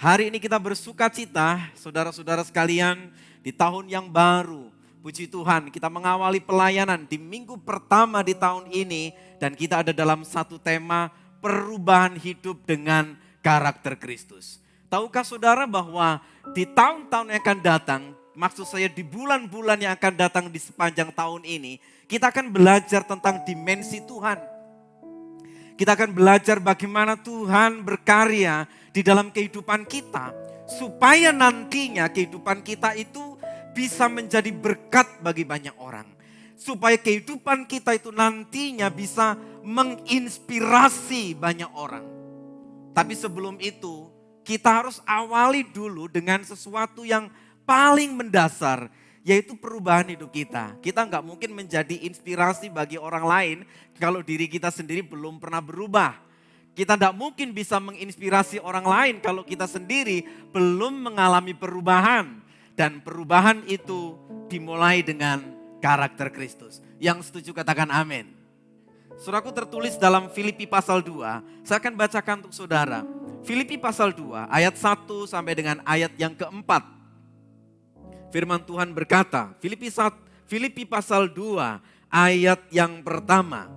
Hari ini kita bersuka cita, saudara-saudara sekalian, di tahun yang baru. Puji Tuhan, kita mengawali pelayanan di minggu pertama di tahun ini. Dan kita ada dalam satu tema, perubahan hidup dengan karakter Kristus. Tahukah saudara bahwa di tahun-tahun yang akan datang, maksud saya di bulan-bulan yang akan datang di sepanjang tahun ini, kita akan belajar tentang dimensi Tuhan. Kita akan belajar bagaimana Tuhan berkarya di dalam kehidupan kita. Supaya nantinya kehidupan kita itu bisa menjadi berkat bagi banyak orang. Supaya kehidupan kita itu nantinya bisa menginspirasi banyak orang. Tapi sebelum itu kita harus awali dulu dengan sesuatu yang paling mendasar. Yaitu perubahan hidup kita. Kita nggak mungkin menjadi inspirasi bagi orang lain kalau diri kita sendiri belum pernah berubah. Kita tidak mungkin bisa menginspirasi orang lain kalau kita sendiri belum mengalami perubahan. Dan perubahan itu dimulai dengan karakter Kristus. Yang setuju katakan amin. Saudaraku, tertulis dalam Filipi pasal 2. Saya akan bacakan untuk saudara. Filipi pasal 2 ayat 1 sampai dengan ayat yang keempat. Firman Tuhan berkata, Filipi pasal 2 ayat yang pertama.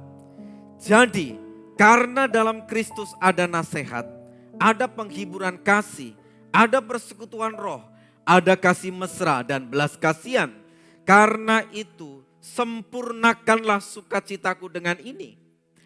Jadi, karena dalam Kristus ada nasihat, ada penghiburan kasih, ada persekutuan roh, ada kasih mesra dan belas kasihan. Karena itu, sempurnakanlah sukacitaku dengan ini.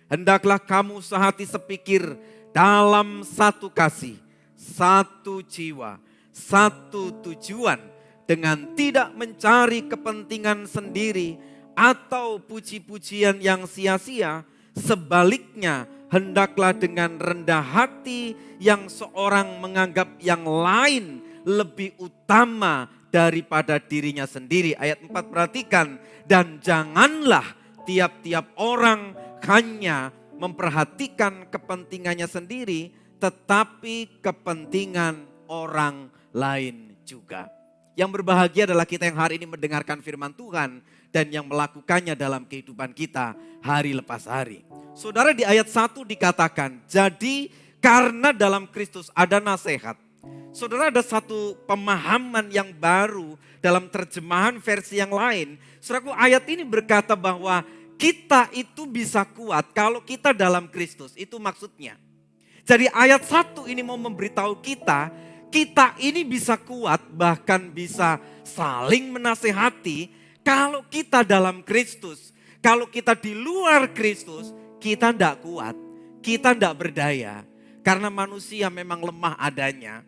Hendaklah kamu sehati sepikir dalam satu kasih, satu jiwa, satu tujuan, dengan tidak mencari kepentingan sendiri atau puji-pujian yang sia-sia. Sebaliknya, hendaklah dengan rendah hati yang seorang menganggap yang lain lebih utama daripada dirinya sendiri. Ayat 4 perhatikan. Dan janganlah tiap-tiap orang hanya memperhatikan kepentingannya sendiri, tetapi kepentingan orang lain juga. Yang berbahagia adalah kita yang hari ini mendengarkan firman Tuhan dan yang melakukannya dalam kehidupan kita hari lepas hari. Saudara, di ayat 1 dikatakan, jadi karena dalam Kristus ada nasihat. Saudara, ada satu pemahaman yang baru dalam terjemahan versi yang lain. Saudaraku, ayat ini berkata bahwa kita itu bisa kuat kalau kita dalam Kristus. Itu maksudnya. Jadi ayat 1 ini mau memberitahu kita ini bisa kuat, bahkan bisa saling menasehati kalau kita dalam Kristus. Kalau kita di luar Kristus, kita tidak kuat, kita tidak berdaya. Karena manusia memang lemah adanya.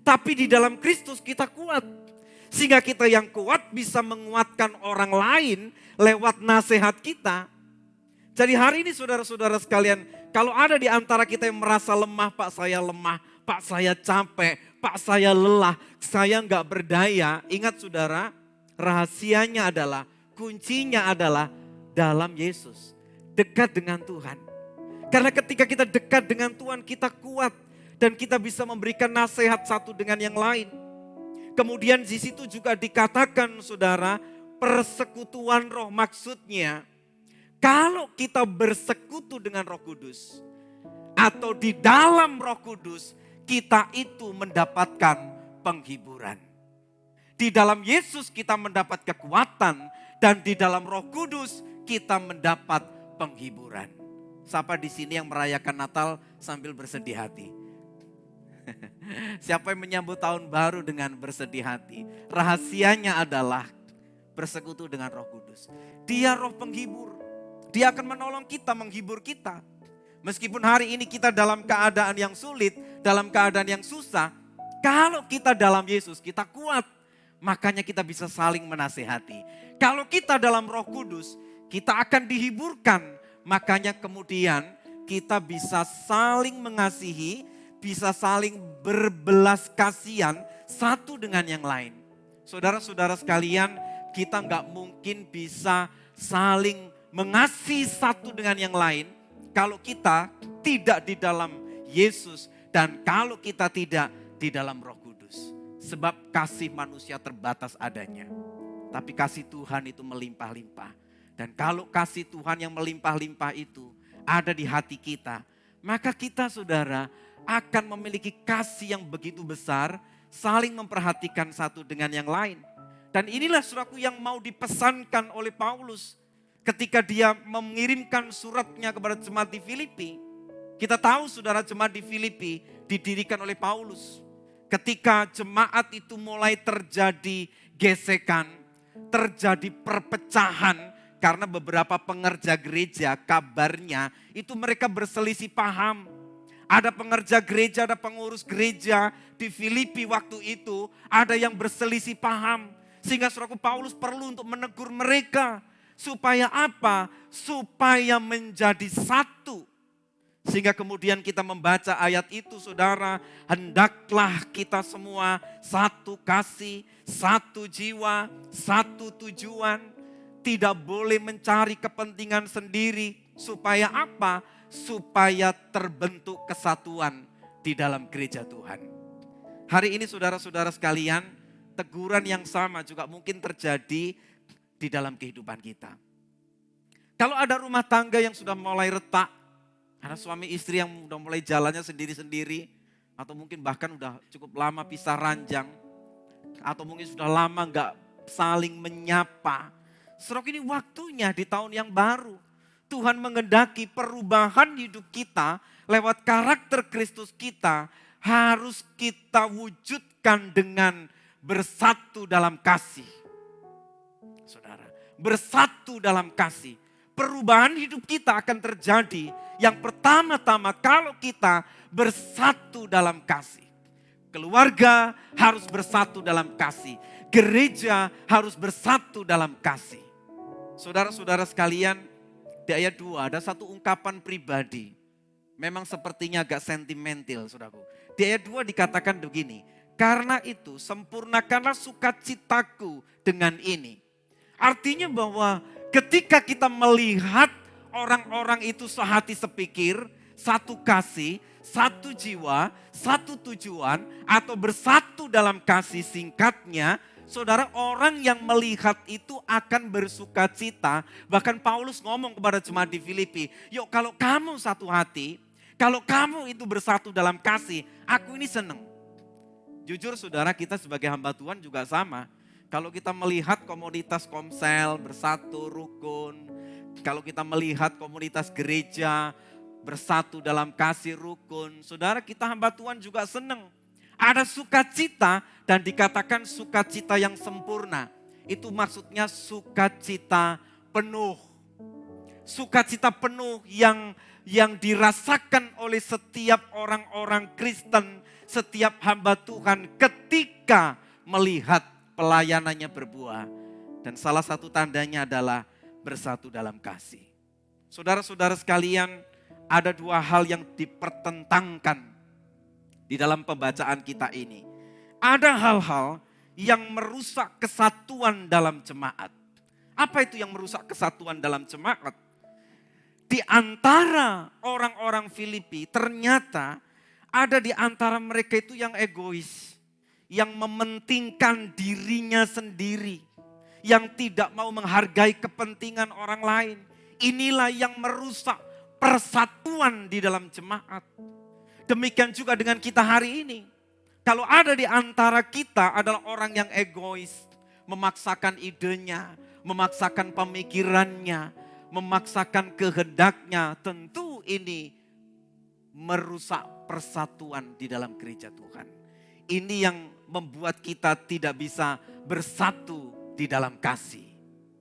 Tapi di dalam Kristus kita kuat. Sehingga kita yang kuat bisa menguatkan orang lain lewat nasihat kita. Jadi hari ini saudara-saudara sekalian, kalau ada di antara kita yang merasa lemah, Pak saya lemah, Pak saya capek, Pak saya lelah, saya enggak berdaya. Ingat saudara, rahasianya adalah, kuncinya adalah dalam Yesus. Dekat dengan Tuhan. Karena ketika kita dekat dengan Tuhan, kita kuat. Dan kita bisa memberikan nasihat satu dengan yang lain. Kemudian di situ juga dikatakan saudara, persekutuan roh, maksudnya kalau kita bersekutu dengan Roh Kudus atau di dalam Roh Kudus, kita itu mendapatkan penghiburan. Di dalam Yesus kita mendapat kekuatan dan di dalam Roh Kudus kita mendapat penghiburan. Siapa di sini yang merayakan Natal sambil bersedih hati? Siapa yang menyambut tahun baru dengan bersedih hati? Rahasianya adalah bersekutu dengan Roh Kudus. Dia roh penghibur. Dia akan menolong kita, menghibur kita. Meskipun hari ini kita dalam keadaan yang sulit, dalam keadaan yang susah, kalau kita dalam Yesus, kita kuat. Makanya kita bisa saling menasehati. Kalau kita dalam Roh Kudus, kita akan dihiburkan. Makanya kemudian kita bisa saling mengasihi, bisa saling berbelas kasihan satu dengan yang lain. Saudara-saudara sekalian, kita nggak mungkin bisa saling mengasihi satu dengan yang lain kalau kita tidak di dalam Yesus dan kalau kita tidak di dalam Roh Kudus. Sebab kasih manusia terbatas adanya. Tapi kasih Tuhan itu melimpah-limpah. Dan kalau kasih Tuhan yang melimpah-limpah itu ada di hati kita, maka kita saudara akan memiliki kasih yang begitu besar, saling memperhatikan satu dengan yang lain. Dan inilah saudaraku yang mau dipesankan oleh Paulus ketika dia mengirimkan suratnya kepada jemaat di Filipi. Kita tahu saudara, jemaat di Filipi didirikan oleh Paulus. Ketika jemaat itu mulai terjadi gesekan, terjadi perpecahan karena beberapa pengerja gereja kabarnya itu mereka berselisih paham. Ada pengerja gereja, ada pengurus gereja di Filipi waktu itu, ada yang berselisih paham. Sehingga saudaraku Paulus perlu untuk menegur mereka. Supaya apa? Supaya menjadi satu. Sehingga kemudian kita membaca ayat itu saudara, hendaklah kita semua satu kasih, satu jiwa, satu tujuan. Tidak boleh mencari kepentingan sendiri. Supaya apa? Supaya terbentuk kesatuan di dalam gereja Tuhan. Hari ini saudara-saudara sekalian, teguran yang sama juga mungkin terjadi di dalam kehidupan kita. Kalau ada rumah tangga yang sudah mulai retak, ada suami istri yang sudah mulai jalannya sendiri-sendiri, atau mungkin bahkan udah cukup lama pisah ranjang, atau mungkin sudah lama gak saling menyapa. Saudara, ini waktunya di tahun yang baru. Tuhan mengendaki perubahan hidup kita lewat karakter Kristus kita harus kita wujudkan dengan bersatu dalam kasih. Saudara, bersatu dalam kasih. Perubahan hidup kita akan terjadi yang pertama-tama kalau kita bersatu dalam kasih. Keluarga harus bersatu dalam kasih. Gereja harus bersatu dalam kasih. Saudara-saudara sekalian, di ayat 2 ada satu ungkapan pribadi. Memang sepertinya agak sentimental, saudaraku. Di ayat 2 dikatakan begini, karena itu sempurnakanlah sukacitaku dengan ini. Artinya bahwa ketika kita melihat orang-orang itu sehati sepikir, satu kasih, satu jiwa, satu tujuan, atau bersatu dalam kasih, singkatnya, saudara, orang yang melihat itu akan bersuka cita. Bahkan Paulus ngomong kepada jemaat di Filipi, yuk kalau kamu satu hati, kalau kamu itu bersatu dalam kasih, aku ini senang. Jujur saudara, kita sebagai hamba Tuhan juga sama. Kalau kita melihat komunitas komsel bersatu rukun, kalau kita melihat komunitas gereja bersatu dalam kasih rukun, saudara, kita hamba Tuhan juga senang. Ada sukacita dan dikatakan sukacita yang sempurna. Itu maksudnya sukacita penuh. Sukacita penuh yang dirasakan oleh setiap orang-orang Kristen, setiap hamba Tuhan ketika melihat pelayanannya berbuah. Dan salah satu tandanya adalah bersatu dalam kasih. Saudara-saudara sekalian, ada dua hal yang dipertentangkan di dalam pembacaan kita ini. Ada hal-hal yang merusak kesatuan dalam jemaat. Apa itu yang merusak kesatuan dalam jemaat? Di antara orang-orang Filipi ternyata ada di antara mereka itu yang egois. Yang mementingkan dirinya sendiri. Yang tidak mau menghargai kepentingan orang lain. Inilah yang merusak persatuan di dalam jemaat. Demikian juga dengan kita hari ini. Kalau ada di antara kita adalah orang yang egois, memaksakan idenya, memaksakan pemikirannya, memaksakan kehendaknya, tentu ini merusak persatuan di dalam gereja Tuhan. Ini yang membuat kita tidak bisa bersatu di dalam kasih.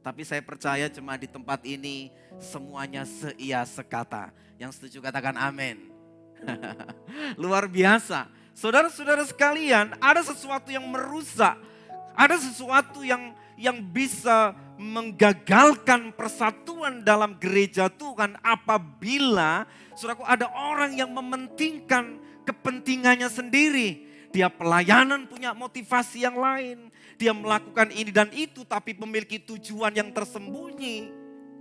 Tapi saya percaya jemaat di tempat ini semuanya seia sekata. Yang setuju katakan amin. Luar biasa. Saudara-saudara sekalian, ada sesuatu yang merusak. Ada sesuatu yang bisa menggagalkan persatuan dalam gereja Tuhan apabila saudaraku ada orang yang mementingkan kepentingannya sendiri. Dia pelayanan punya motivasi yang lain. Dia melakukan ini dan itu tapi memiliki tujuan yang tersembunyi.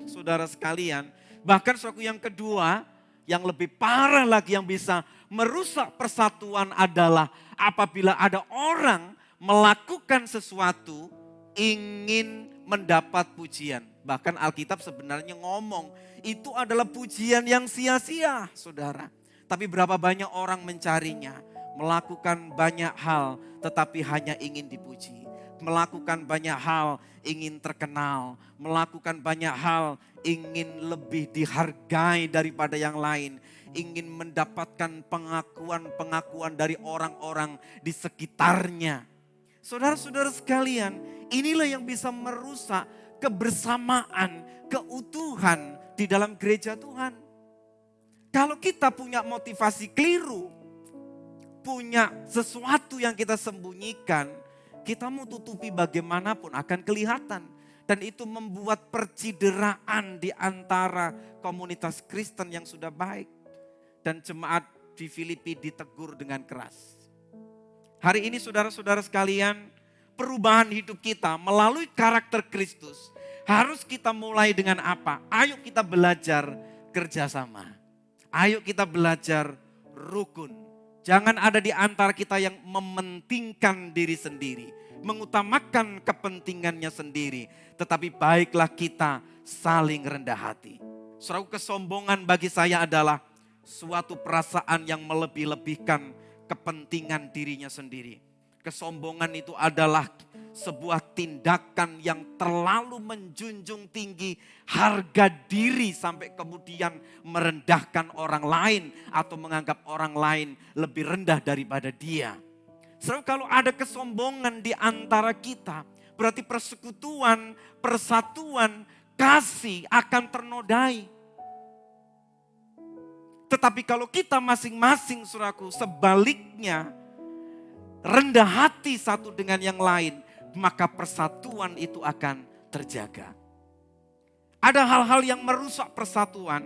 Saudara sekalian, bahkan saudaraku yang kedua, yang lebih parah lagi yang bisa merusak persatuan adalah apabila ada orang melakukan sesuatu ingin mendapat pujian. Bahkan Alkitab sebenarnya ngomong itu adalah pujian yang sia-sia, saudara. Tapi berapa banyak orang mencarinya, melakukan banyak hal tetapi hanya ingin dipuji. Melakukan banyak hal ingin terkenal, melakukan banyak hal ingin lebih dihargai daripada yang lain, ingin mendapatkan pengakuan-pengakuan dari orang-orang di sekitarnya. Saudara-saudara sekalian, inilah yang bisa merusak kebersamaan, keutuhan di dalam gereja Tuhan. Kalau kita punya motivasi keliru, punya sesuatu yang kita sembunyikan, kita mau tutupi bagaimanapun akan kelihatan. Dan itu membuat percideraan di antara komunitas Kristen yang sudah baik. Dan jemaat di Filipi ditegur dengan keras. Hari ini saudara-saudara sekalian, perubahan hidup kita melalui karakter Kristus harus kita mulai dengan apa? Ayo kita belajar kerjasama. Ayo kita belajar rukun. Jangan ada di antara kita yang mementingkan diri sendiri, mengutamakan kepentingannya sendiri. Tetapi baiklah kita saling rendah hati. Saudara, kesombongan bagi saya adalah suatu perasaan yang melebih-lebihkan kepentingan dirinya sendiri. Kesombongan itu adalah sebuah tindakan yang terlalu menjunjung tinggi harga diri sampai kemudian merendahkan orang lain atau menganggap orang lain lebih rendah daripada dia. Sebab kalau ada kesombongan di antara kita, berarti persekutuan, persatuan, kasih akan ternodai. Tetapi kalau kita masing-masing, saudaraku, sebaliknya rendah hati satu dengan yang lain, maka persatuan itu akan terjaga. Ada hal-hal yang merusak persatuan,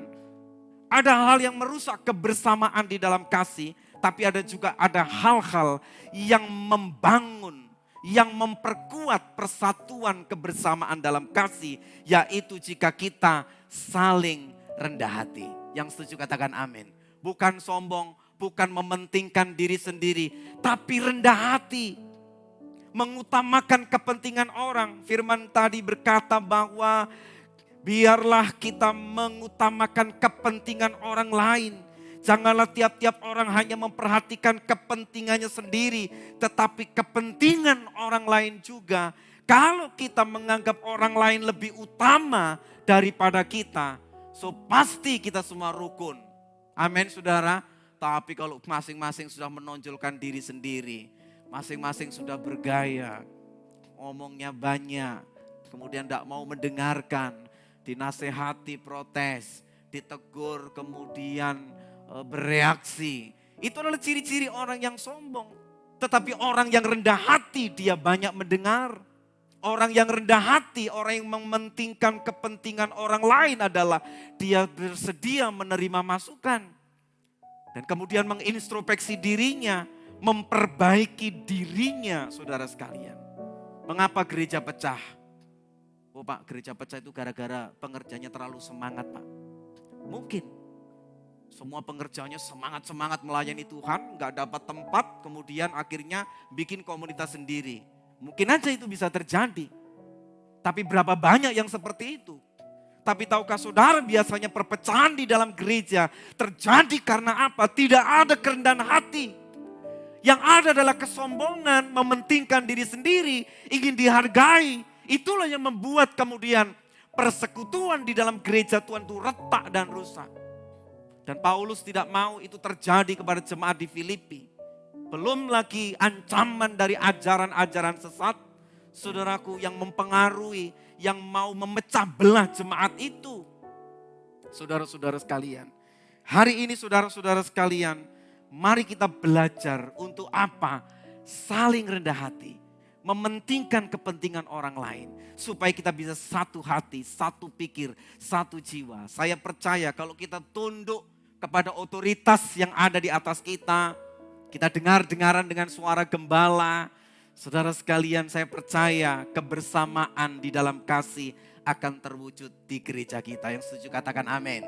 ada hal yang merusak kebersamaan di dalam kasih, tapi ada hal-hal yang membangun, yang memperkuat persatuan kebersamaan dalam kasih, yaitu jika kita saling rendah hati. Yang setuju katakan amin. Bukan sombong, bukan mementingkan diri sendiri, tapi rendah hati. Mengutamakan kepentingan orang. Firman tadi berkata bahwa biarlah kita mengutamakan kepentingan orang lain. Janganlah tiap-tiap orang hanya memperhatikan kepentingannya sendiri, tetapi kepentingan orang lain juga. Kalau kita menganggap orang lain lebih utama daripada kita, so pasti kita semua rukun. Amin saudara. Tapi kalau masing-masing sudah menonjolkan diri sendiri, masing-masing sudah bergaya, ngomongnya banyak, kemudian tidak mau mendengarkan, dinasehati, protes, ditegur, kemudian bereaksi. Itu adalah ciri-ciri orang yang sombong. Tetapi orang yang rendah hati, dia banyak mendengar. Orang yang rendah hati, orang yang mementingkan kepentingan orang lain adalah dia bersedia menerima masukan. Dan kemudian mengintrospeksi dirinya, memperbaiki dirinya, saudara sekalian. Mengapa gereja pecah? Oh Pak, gereja pecah itu gara-gara pengerjanya terlalu semangat Pak. Mungkin. Semua pengerjanya semangat-semangat melayani Tuhan, gak dapat tempat, kemudian akhirnya bikin komunitas sendiri. Mungkin aja itu bisa terjadi. Tapi berapa banyak yang seperti itu? Tapi tahukah saudara, biasanya perpecahan di dalam gereja terjadi karena apa? Tidak ada kerendahan hati. Yang ada adalah kesombongan, mementingkan diri sendiri, ingin dihargai. Itulah yang membuat kemudian persekutuan di dalam gereja Tuhan itu retak dan rusak. Dan Paulus tidak mau itu terjadi kepada jemaat di Filipi. Belum lagi ancaman dari ajaran-ajaran sesat, saudaraku, yang mempengaruhi, yang mau memecah belah jemaat itu. Saudara-saudara sekalian, hari ini saudara-saudara sekalian, mari kita belajar untuk apa? Saling rendah hati, mementingkan kepentingan orang lain, supaya kita bisa satu hati, satu pikir, satu jiwa. Saya percaya kalau kita tunduk kepada otoritas yang ada di atas kita dengar-dengaran dengan suara gembala, saudara sekalian, saya percaya kebersamaan di dalam kasih akan terwujud di gereja kita. Yang setuju katakan amin.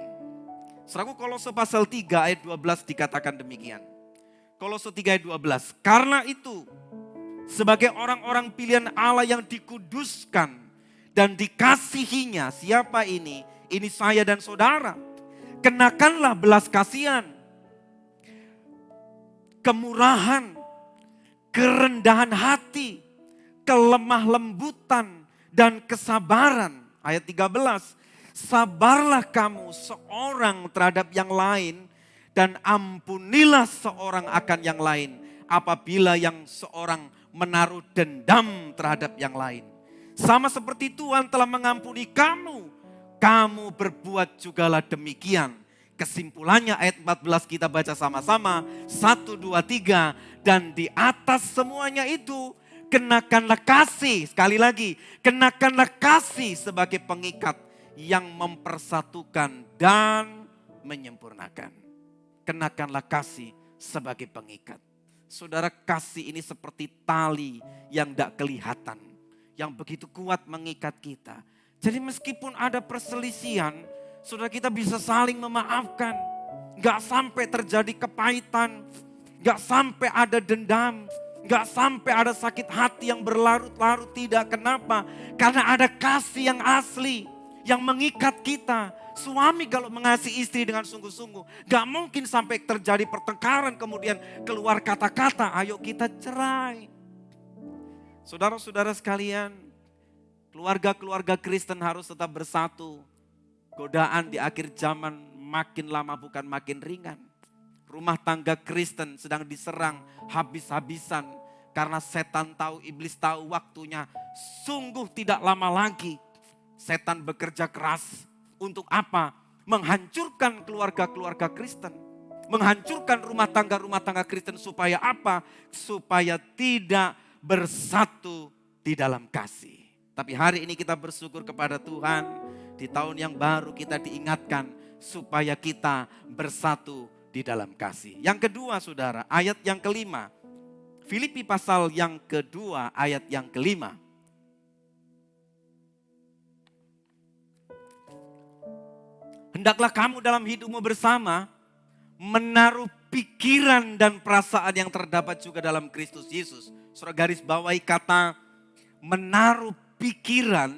Saudaraku, Kolose pasal 3 ayat 12 dikatakan demikian. Kolose 3 ayat 12. Karena itu, sebagai orang-orang pilihan Allah yang dikuduskan dan dikasihinya, siapa ini? Ini saya dan saudara. Kenakanlah belas kasihan, kemurahan, kerendahan hati, kelemah lembutan, dan kesabaran. Ayat 13, sabarlah kamu seorang terhadap yang lain dan ampunilah seorang akan yang lain apabila yang seorang menaruh dendam terhadap yang lain. Sama seperti Tuhan telah mengampuni kamu, kamu berbuat jugalah demikian. Kesimpulannya ayat 14 kita baca sama-sama. 1, 2, 3. Dan di atas semuanya itu kenakanlah kasih. Sekali lagi, kenakanlah kasih sebagai pengikat yang mempersatukan dan menyempurnakan. Kenakanlah kasih sebagai pengikat. Saudara, kasih ini seperti tali yang tidak kelihatan, yang begitu kuat mengikat kita. Jadi meskipun ada perselisihan, saudara, kita bisa saling memaafkan. Gak sampai terjadi kepahitan, gak sampai ada dendam, gak sampai ada sakit hati yang berlarut-larut. Tidak, kenapa? Karena ada kasih yang asli yang mengikat kita. Suami kalau mengasihi istri dengan sungguh-sungguh, gak mungkin sampai terjadi pertengkaran kemudian keluar kata-kata, ayo kita cerai. Saudara-saudara sekalian, keluarga-keluarga Kristen harus tetap bersatu. Godaan di akhir zaman makin lama bukan makin ringan. Rumah tangga Kristen sedang diserang habis-habisan karena setan tahu, iblis tahu waktunya sungguh tidak lama lagi. Setan bekerja keras untuk apa? Menghancurkan keluarga-keluarga Kristen. Menghancurkan rumah tangga Kristen supaya apa? Supaya tidak bersatu di dalam kasih. Tapi hari ini kita bersyukur kepada Tuhan, di tahun yang baru kita diingatkan supaya kita bersatu di dalam kasih. Yang kedua saudara, ayat yang kelima. Filipi pasal yang kedua ayat yang kelima. Hendaklah kamu dalam hidupmu bersama menaruh pikiran dan perasaan yang terdapat juga dalam Kristus Yesus. Saudara, garis bawahi kata menaruh pikiran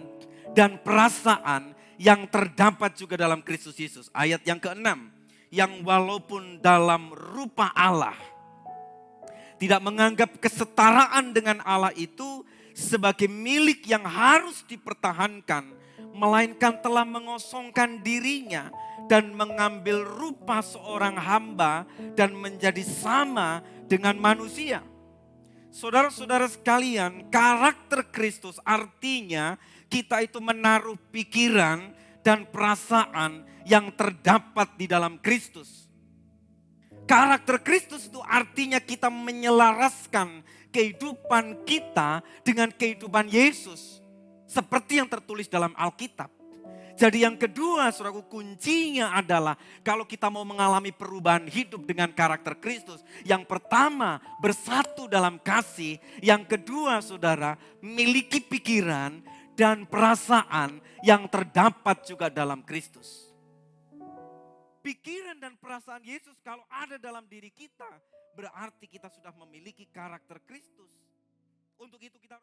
dan perasaan yang terdapat juga dalam Kristus Yesus. Ayat yang ke-6. Yang walaupun dalam rupa Allah, tidak menganggap kesetaraan dengan Allah itu sebagai milik yang harus dipertahankan, melainkan telah mengosongkan dirinya dan mengambil rupa seorang hamba dan menjadi sama dengan manusia. Saudara-saudara sekalian, karakter Kristus artinya kita itu menaruh pikiran dan perasaan yang terdapat di dalam Kristus. Karakter Kristus itu artinya kita menyelaraskan kehidupan kita dengan kehidupan Yesus. Seperti yang tertulis dalam Alkitab. Jadi yang kedua, saudaraku, kuncinya adalah kalau kita mau mengalami perubahan hidup dengan karakter Kristus. Yang pertama, bersatu dalam kasih. Yang kedua, saudara, miliki pikiran dan perasaan yang terdapat juga dalam Kristus. Pikiran dan perasaan Yesus kalau ada dalam diri kita, berarti kita sudah memiliki karakter Kristus. Untuk itu kita